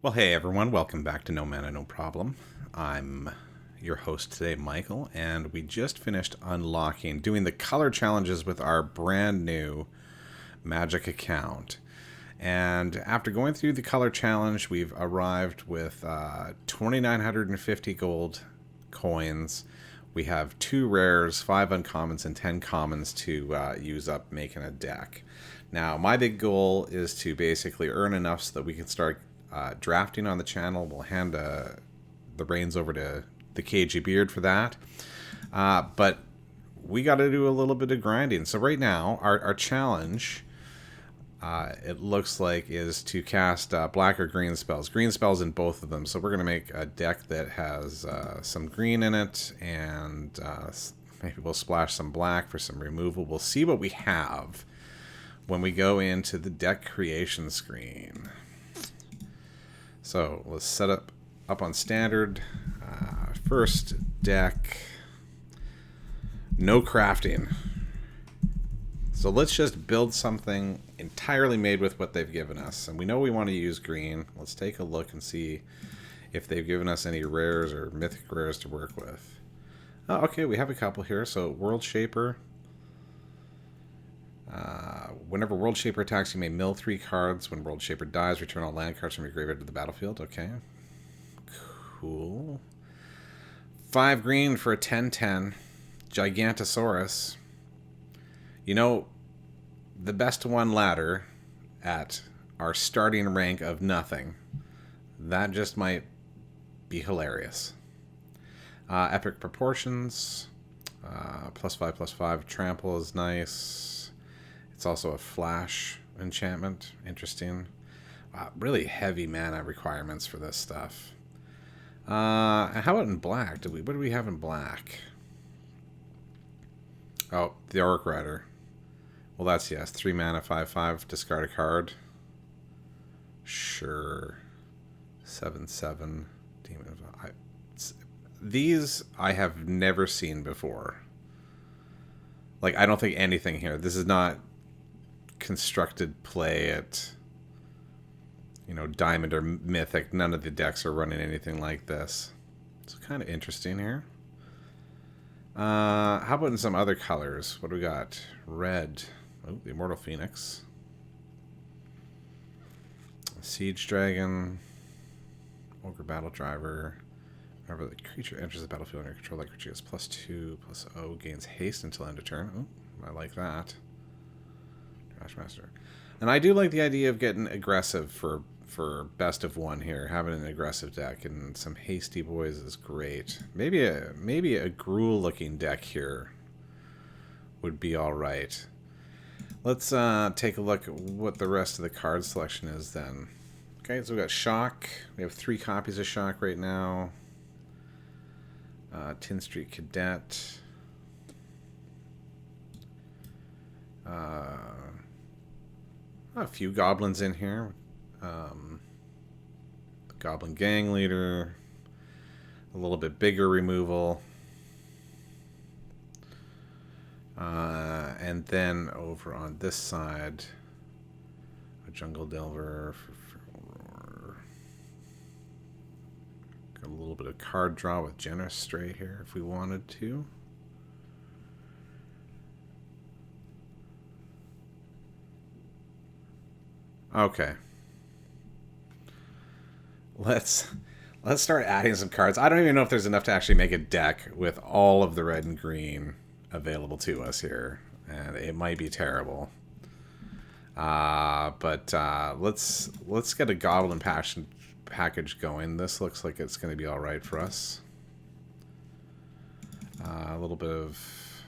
Well, hey everyone, welcome back to No Mana, No Problem. I'm your host today, Michael, and we just finished doing the color challenges with our brand new Magic account. And after going through the color challenge, we've arrived with 2,950 gold coins. We have 2 rares, 5 uncommons, and 10 commons to use up making a deck. Now, my big goal is to basically earn enough so that we can start drafting on the channel. We'll hand the reins over to the aCageyBeard for that. But we got to do a little bit of grinding. So right now, our challenge, it looks like, is to cast black or green spells. Green spells in both of them. So we're going to make a deck that has some green in it, and maybe we'll splash some black for some removal. We'll see what we have when we go into the deck creation screen. So let's set up on standard. First deck, no crafting. So let's just build something entirely made with what they've given us. And we know we want to use green. Let's take a look and see if they've given us any rares or mythic rares to work with. Oh, okay, we have a couple here. So World Shaper. Whenever World Shaper attacks, you may mill 3 cards. When World Shaper dies, return all land cards from your graveyard to the battlefield. Okay. Cool. 5 green for a 10/10. Gigantosaurus. You know, the best one ladder at our starting rank of nothing. That just might be hilarious. Epic Proportions. +5/+5. Trample is nice. It's also a flash enchantment. Interesting. Wow, really heavy mana requirements for this stuff. How about in black? What do we have in black? Oh, the Orc Rider. Well, that's yes. 3 mana, 5/5. Discard a card. Sure. 7/7. Demon. These I have never seen before. Like, I don't think anything here. This is not constructed play at, you know, Diamond or Mythic. None of the decks are running anything like this. It's kind of interesting here. How about in some other colors? What do we got? Red. Oh, the Immortal Phoenix. Siege Dragon. Ogre Battle Driver. Whenever the creature enters the battlefield under control, that creature gets +2/+0, gains haste until end of turn. Oh, I like that. Master. And I do like the idea of getting aggressive for best of one here. Having an aggressive deck and some hasty boys is great. Maybe a Gruul looking deck here would be all right. Let's take a look at what the rest of the card selection is then. Okay, so we got Shock. We have 3 copies of Shock right now. Tin Street Cadet. A few goblins in here. Goblin Gang Leader. A little bit bigger removal. And then over on this side, a Jungle Delver. Got a little bit of card draw with Generous Stray here if we wanted to. Okay. Let's start adding some cards. I don't even know if there's enough to actually make a deck with all of the red and green available to us here, and it might be terrible. But let's get a Goblin package going. This looks like it's going to be all right for us. A little bit of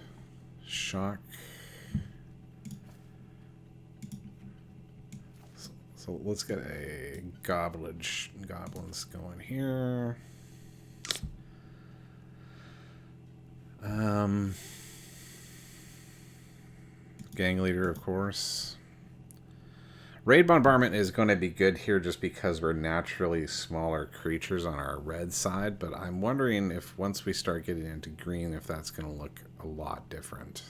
Shock. So let's get a goblins going here. Gang Leader, of course. Raid Bombardment is going to be good here just because we're naturally smaller creatures on our red side, but I'm wondering if once we start getting into green, if that's going to look a lot different.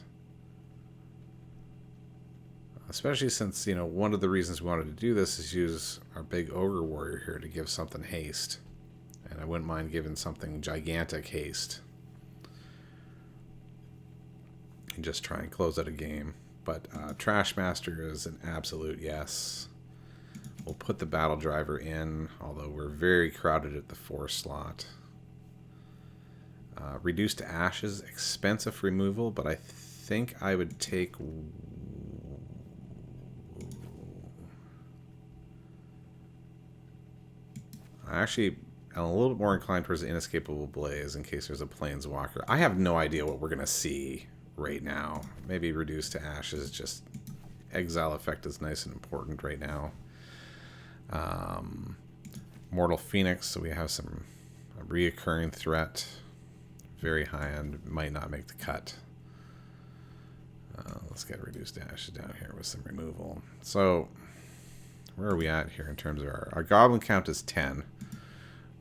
Especially since, you know, one of the reasons we wanted to do this is use our big ogre warrior here to give something haste. And I wouldn't mind giving something gigantic haste. And just try and close out a game. But Trashmaster is an absolute yes. We'll put the battle driver in, although we're very crowded at the 4 slot. Reduced to ashes, expensive removal, but I think I would take... I actually am a little bit more inclined towards the Inescapable Blaze in case there's a Planeswalker. I have no idea what we're going to see right now. Maybe reduced to ashes, just exile effect is nice and important right now. Mortal Phoenix, so we have some reoccurring threat. Very high end, might not make the cut. Let's get reduced to ashes down here with some removal. So, where are we at here in terms of our goblin count is 10,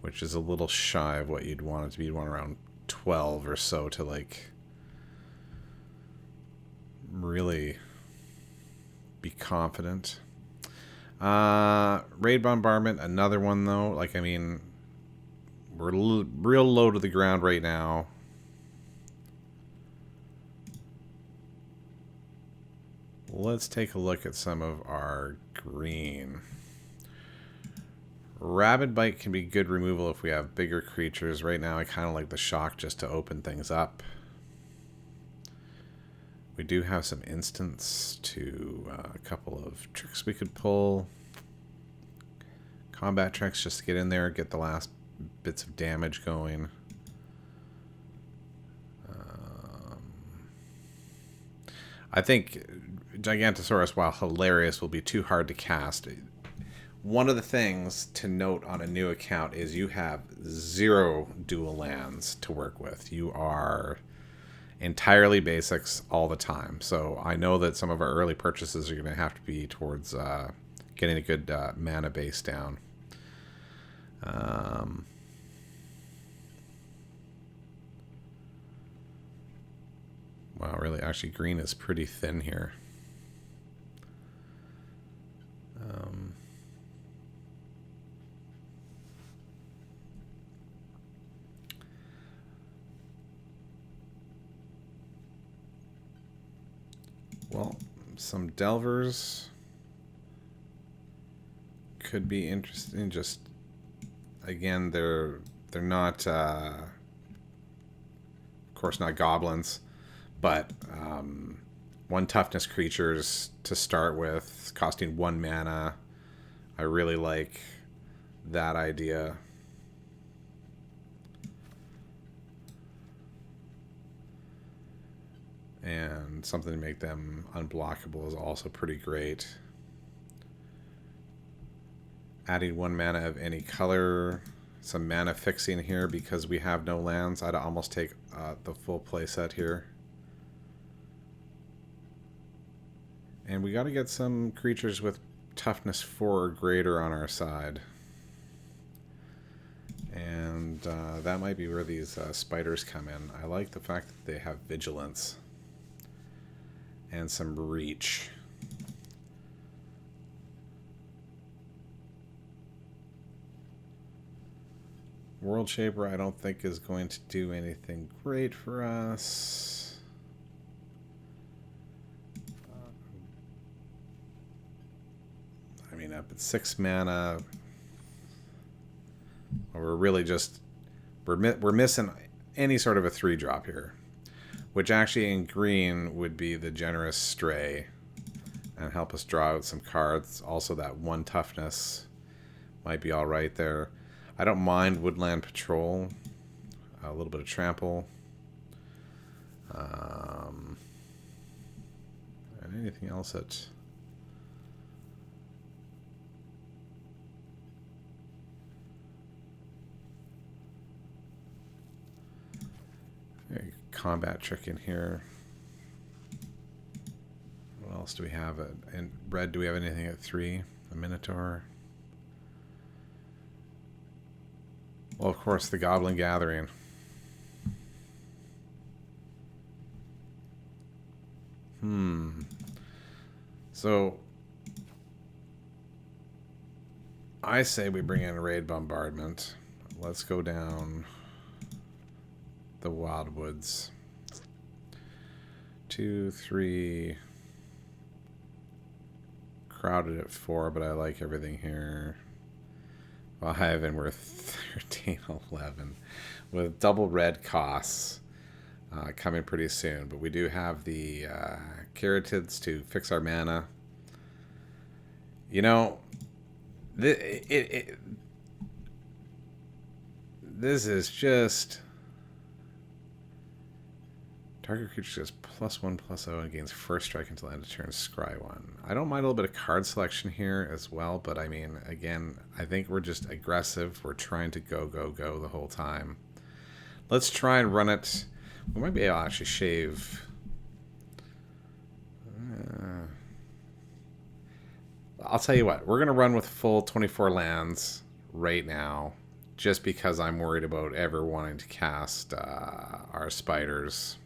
which is a little shy of what you'd want it to be. You'd want around 12 or so to, like, really be confident. Raid Bombardment, another one though. Like, I mean, we're real low to the ground right now. Let's take a look at some of our green. Rabid Bite can be good removal if we have bigger creatures. Right now I kind of like the shock just to open things up. We do have some instants to a couple of tricks we could pull. Combat tricks just to get in there, get the last bits of damage going. I think Gigantosaurus, while hilarious, will be too hard to cast. One of the things to note on a new account is you have 0 dual lands to work with. You are entirely basics all the time. So I know that some of our early purchases are going to have to be towards getting a good mana base down. Wow, really, actually green is pretty thin here. Well, some Delvers could be interesting. Just again, they're not, of course, not goblins, but 1 toughness creatures to start with, costing 1 mana. I really like that idea. And something to make them unblockable is also pretty great. Adding 1 mana of any color. Some mana fixing here because we have no lands. I'd almost take the full play set here. And we got to get some creatures with toughness 4 or greater on our side. And that might be where these spiders come in. I like the fact that they have vigilance. And some reach. World Shaper I don't think is going to do anything great for us. I mean, up at 6 mana, we're really just we're missing any sort of a 3-drop here. Which actually in green would be the Generous Stray and help us draw out some cards. Also that 1 toughness might be alright there. I don't mind Woodland Patrol. A little bit of Trample. And anything else that... Combat trick in here. What else do we have? In red, do we have anything at 3? A Minotaur. Well, of course, the Goblin Gathering. So I say we bring in Raid Bombardment. Let's go down the Wildwoods. 2, 3. Crowded at 4, but I like everything here. 5, and we're 13, 11. With double red costs coming pretty soon. But we do have the Carotids to fix our mana. You know, this is just... Target creature gets +1/+0 and gains first strike until end of turn, scry 1. I don't mind a little bit of card selection here as well, but I mean, again, I think we're just aggressive. We're trying to go, go, go the whole time. Let's try and run it. We might be able to actually shave. I'll tell you what, we're going to run with full 24 lands right now, just because I'm worried about ever wanting to cast our spiders.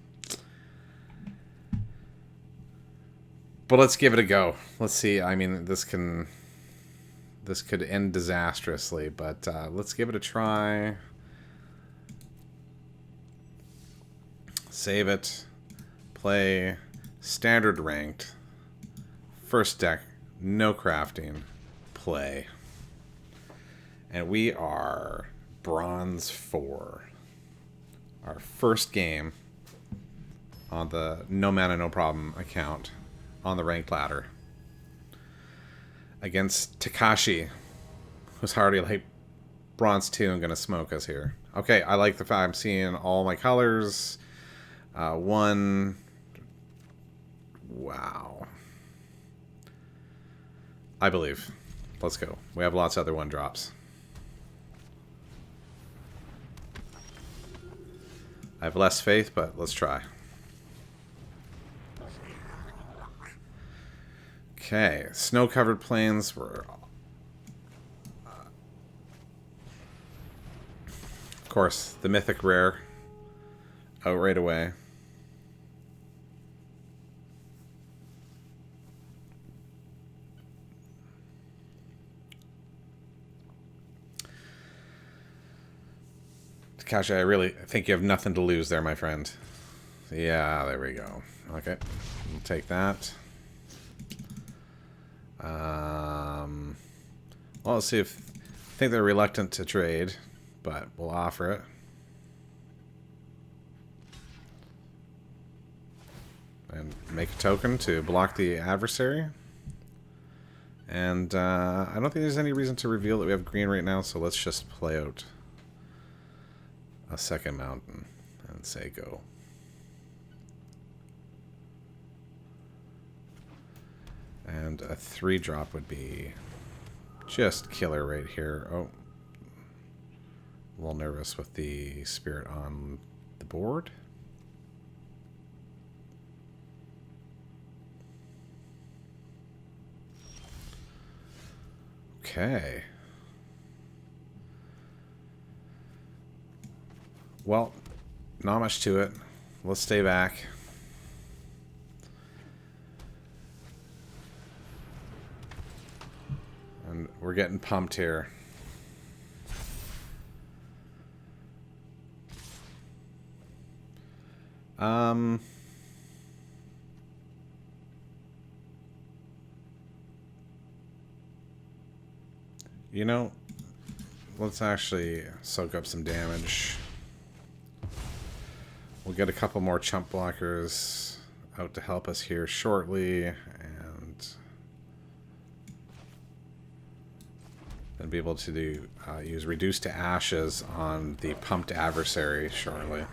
But let's give it a go. Let's see. I mean, this could end disastrously, but let's give it a try. Save it. Play. Standard ranked. First deck. No crafting. Play. And we are bronze 4. Our first game on the No Mana No Problem account on the ranked ladder against Takashi, who's already like bronze 2 and gonna smoke us here. Okay, I like the fact I'm seeing all my colors. 1. Wow. I believe. Let's go. We have lots of other 1-drops. I have less faith, but let's try. Okay, snow-covered plains were... of course, the mythic rare out right away. Takashi, I really think you have nothing to lose there, my friend. Yeah, there we go. Okay, we'll take that. Well, let's see if... I think they're reluctant to trade, but we'll offer it. And make a token to block the adversary. And I don't think there's any reason to reveal that we have green right now, so let's just play out a second mountain and say go. And a 3-drop would be just killer right here. Oh, a little nervous with the spirit on the board. Okay. Well, not much to it. Let's stay back. And we're getting pumped here. You know, let's actually soak up some damage. We'll get a couple more chump blockers out to help us here shortly, and be able to do use Reduce to Ashes on the pumped adversary shortly.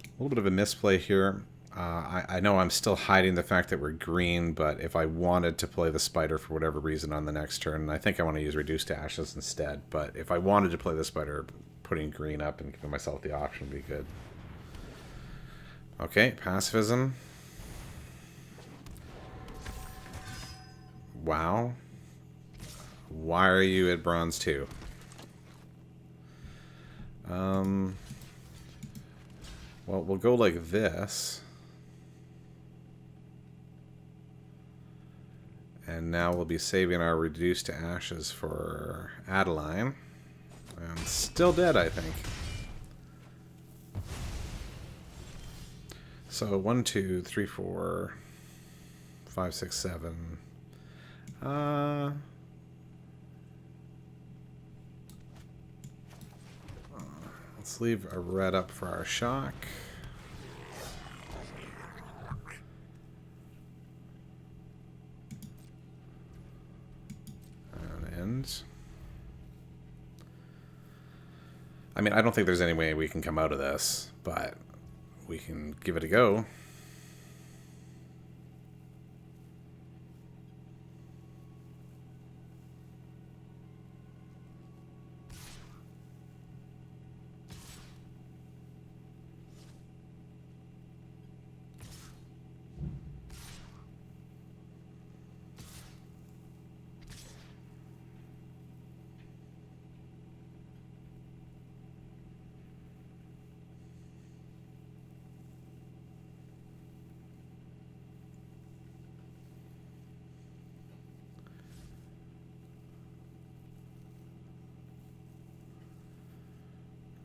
A little bit of a misplay here. I know I'm still hiding the fact that we're green, but if I wanted to play the spider for whatever reason on the next turn, I think I want to use Reduce to Ashes instead, but if I wanted to play the spider, putting green up and giving myself the option would be good. Okay, pacifism. Wow. Why are you at bronze 2? Well, we'll go like this. And now we'll be saving our reduced to ashes for Adeline. And still dead, I think. So 1, 2, 3, 4, 5, 6, 7. Let's leave a red up for our shock. And end. I mean, I don't think there's any way we can come out of this, but we can give it a go.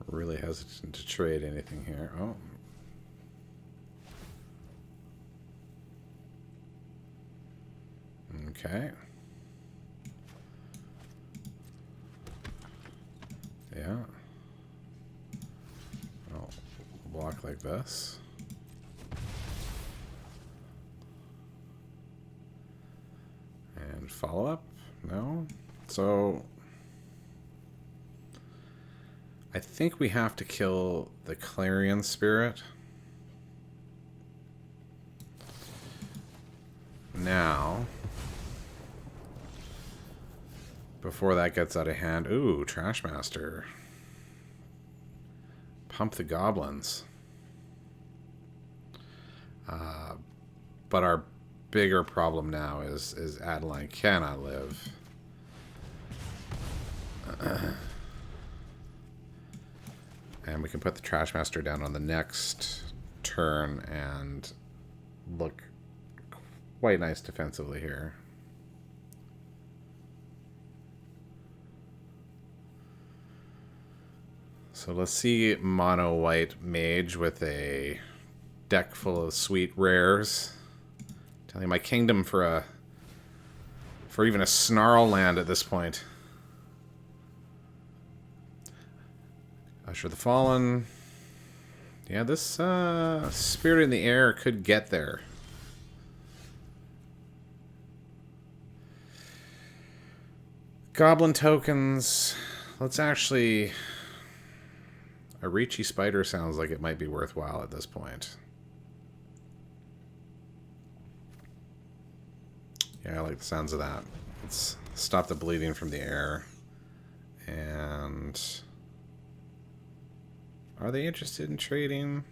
Really hesitant to trade anything here. Oh. Okay. Yeah. I'll block like this. And follow up? No? So I think we have to kill the Clarion Spirit. Now, before that gets out of hand. Ooh, Trashmaster. Pump the goblins. But our bigger problem now is Adeline cannot live. And we can put the Trashmaster down on the next turn and look quite nice defensively here. So let's see mono white mage with a deck full of sweet rares. Telling my kingdom for even a snarl land at this point. Usher the Fallen. Yeah, this Spirit in the Air could get there. Goblin tokens. Let's actually... A Reachy Spider sounds like it might be worthwhile at this point. Yeah, I like the sounds of that. Let's stop the bleeding from the air. And... Are they interested in trading?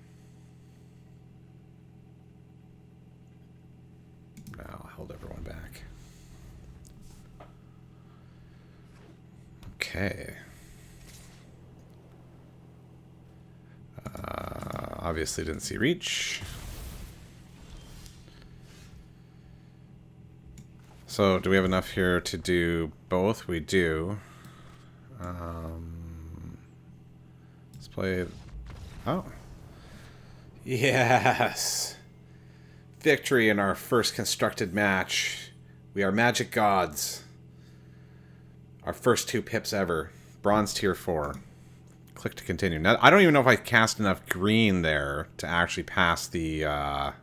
No, I'll hold everyone back. Okay. Obviously didn't see reach. So, do we have enough here to do both? We do. Let's play... Oh. Yes! Victory in our first constructed match. We are magic gods. Our first 2 pips ever. Bronze tier 4. Click to continue. Now, I don't even know if I cast enough green there to actually pass the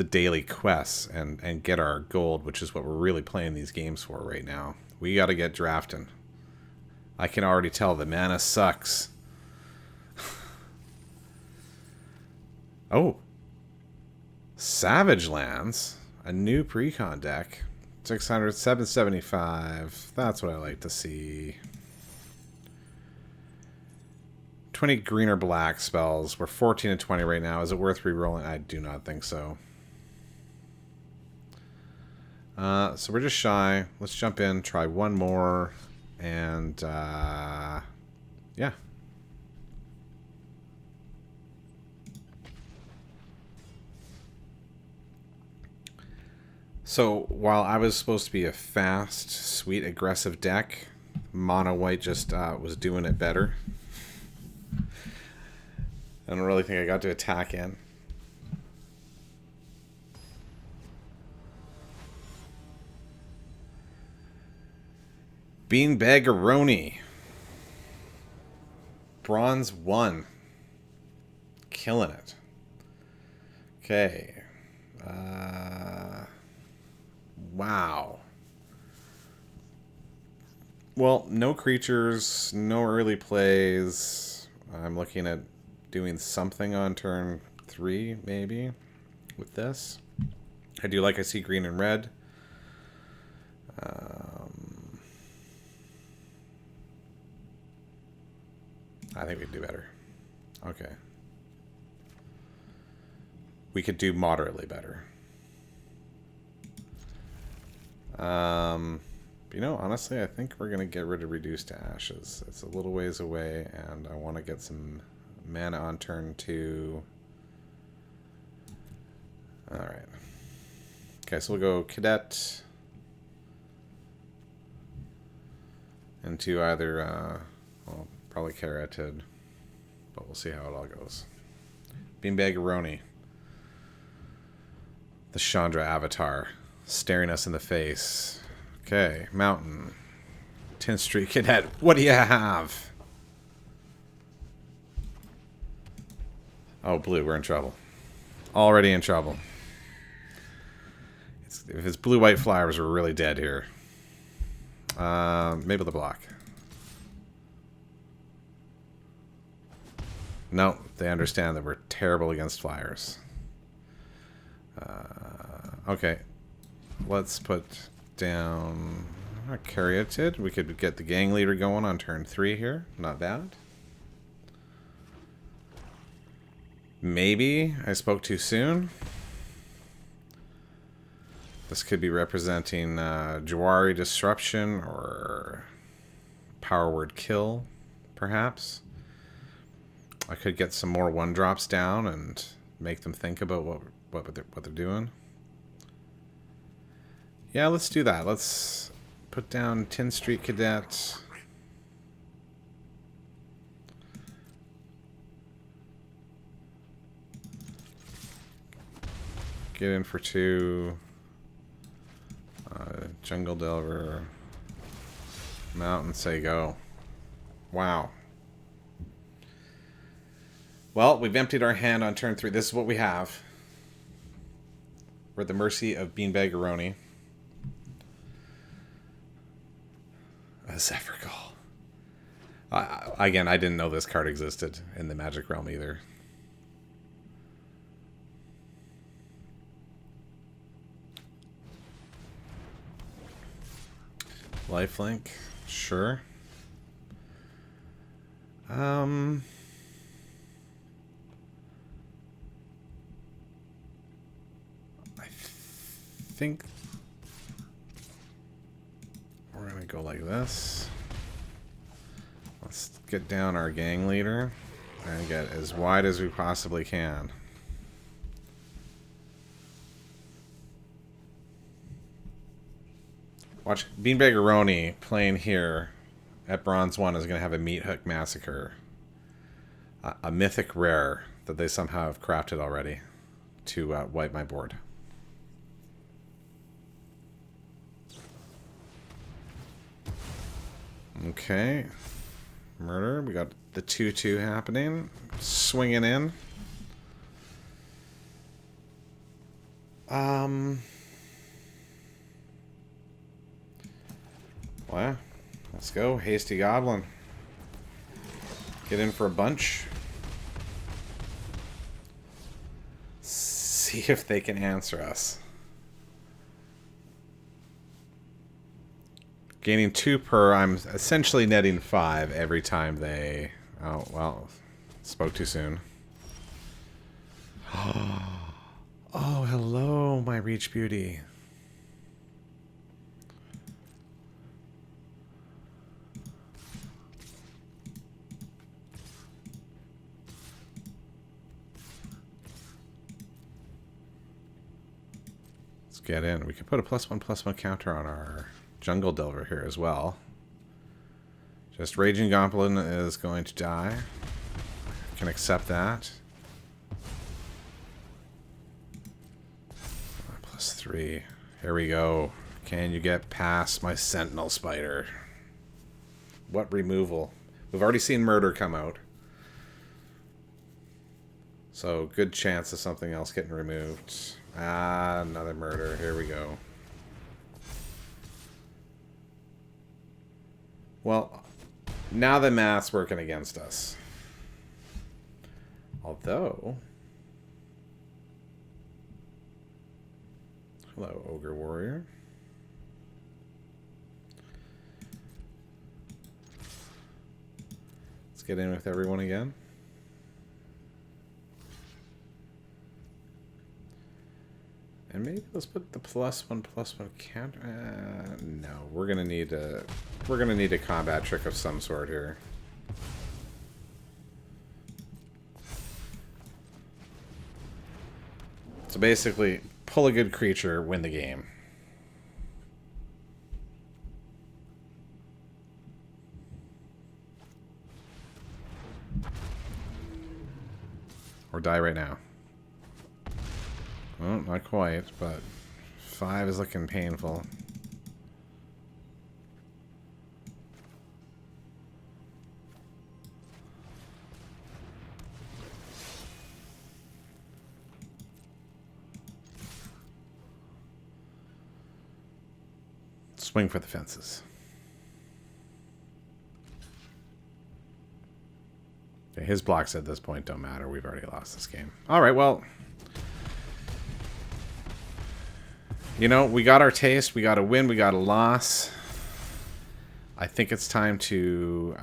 daily quests and get our gold, which is what we're really playing these games for right now. We got to get drafting. I can already tell the mana sucks. Oh. Savage Lands. A new precon deck. 600, 775. That's what I like to see. 20 green or black spells. We're 14 and 20 right now. Is it worth re-rolling? I do not think so. So we're just shy. Let's jump in, try one more, and yeah. So while I was supposed to be a fast, sweet, aggressive deck, mono white just was doing it better. I don't really think I got to attack in. Beanbagaroni. Bronze 1. Killing it. Okay. Wow. Well, no creatures, no early plays. I'm looking at doing something on turn 3, maybe, with this. I do like I see green and red. I think we can do better. Okay. We could do moderately better. You know, honestly, I think we're going to get rid of Reduce to Ashes. It's a little ways away, and I want to get some mana on turn 2. Alright. Okay, so we'll go Cadet into either, well, probably Carotid, but we'll see how it all goes. Beanbagaroni. The Chandra avatar, staring us in the face. Okay, Mountain. 10th Street Cadet. What do you have? Oh, blue. We're in trouble. Already in trouble. If it's blue-white flowers, we're really dead here. Maybe the block. No, they understand that we're terrible against flyers. Okay. Let's put down a Caryatid. We could get the gang leader going on turn 3 here. Not bad. Maybe I spoke too soon. This could be representing Jawari Disruption or Power Word Kill, perhaps. I could get some more 1-drops down and make them think about what they're doing. Yeah, let's do that. Let's put down 10th Street Cadet. Get in for 2. Jungle Delver. Mountain, say go. Wow. Well, we've emptied our hand on turn 3. This is what we have. We're at the mercy of Beanbagaroni. A Zephyr Call. Again, I didn't know this card existed in the Magic realm either. Lifelink, sure. I think we're gonna go like this. Let's get down our gang leader and get as wide as we possibly can. Watch Beanbagaroni playing here at Bronze 1 is going to have a Meat Hook Massacre. A mythic rare that they somehow have crafted already to wipe my board. Okay. Murder. We got the 2-2 happening. Swinging in. Well, let's go. Hasty Goblin. Get in for a bunch. See if they can answer us. Gaining 2 per, I'm essentially netting 5 every time they... Oh, well, spoke too soon. Oh, hello, my Reach Beauty. get in. We could put a +1/+1 counter on our Jungle Delver here as well. Just Raging Goblin is going to die. Can accept that. +3. Here we go. Can you get past my Sentinel Spider? What removal? We've already seen Murder come out. So, good chance of something else getting removed. Ah, another Murder. Here we go. Well, now the math's working against us. Although... Hello, Ogre Warrior. Let's get in with everyone again. And maybe let's put the +1/+1 counter. No, we're gonna need a combat trick of some sort here. So basically, pull a good creature, win the game. Or die right now. Well, not quite, but 5 is looking painful. Swing for the fences. Okay, his blocks at this point don't matter. We've already lost this game. All right, well... You know, we got our taste, we got a win, we got a loss. I think it's time to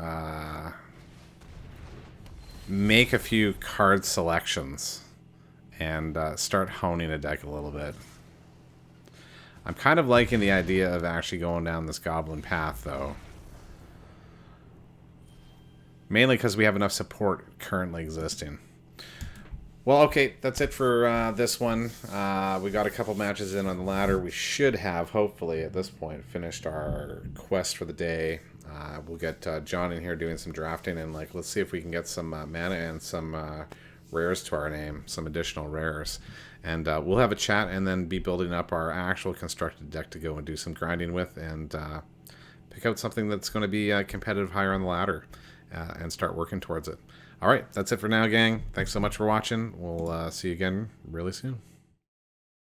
make a few card selections and start honing a deck a little bit. I'm kind of liking the idea of actually going down this Goblin path, though. Mainly because we have enough support currently existing. Well, okay, that's it for this one. We got a couple matches in on the ladder. We should have, hopefully, at this point, finished our quest for the day. We'll get John in here doing some drafting, and let's see if we can get some mana and some rares to our name, some additional rares. And we'll have a chat and then be building up our actual constructed deck to go and do some grinding with and pick out something that's going to be competitive higher on the ladder and start working towards it. All right, that's it for now, gang. Thanks so much for watching. We'll see you again really soon.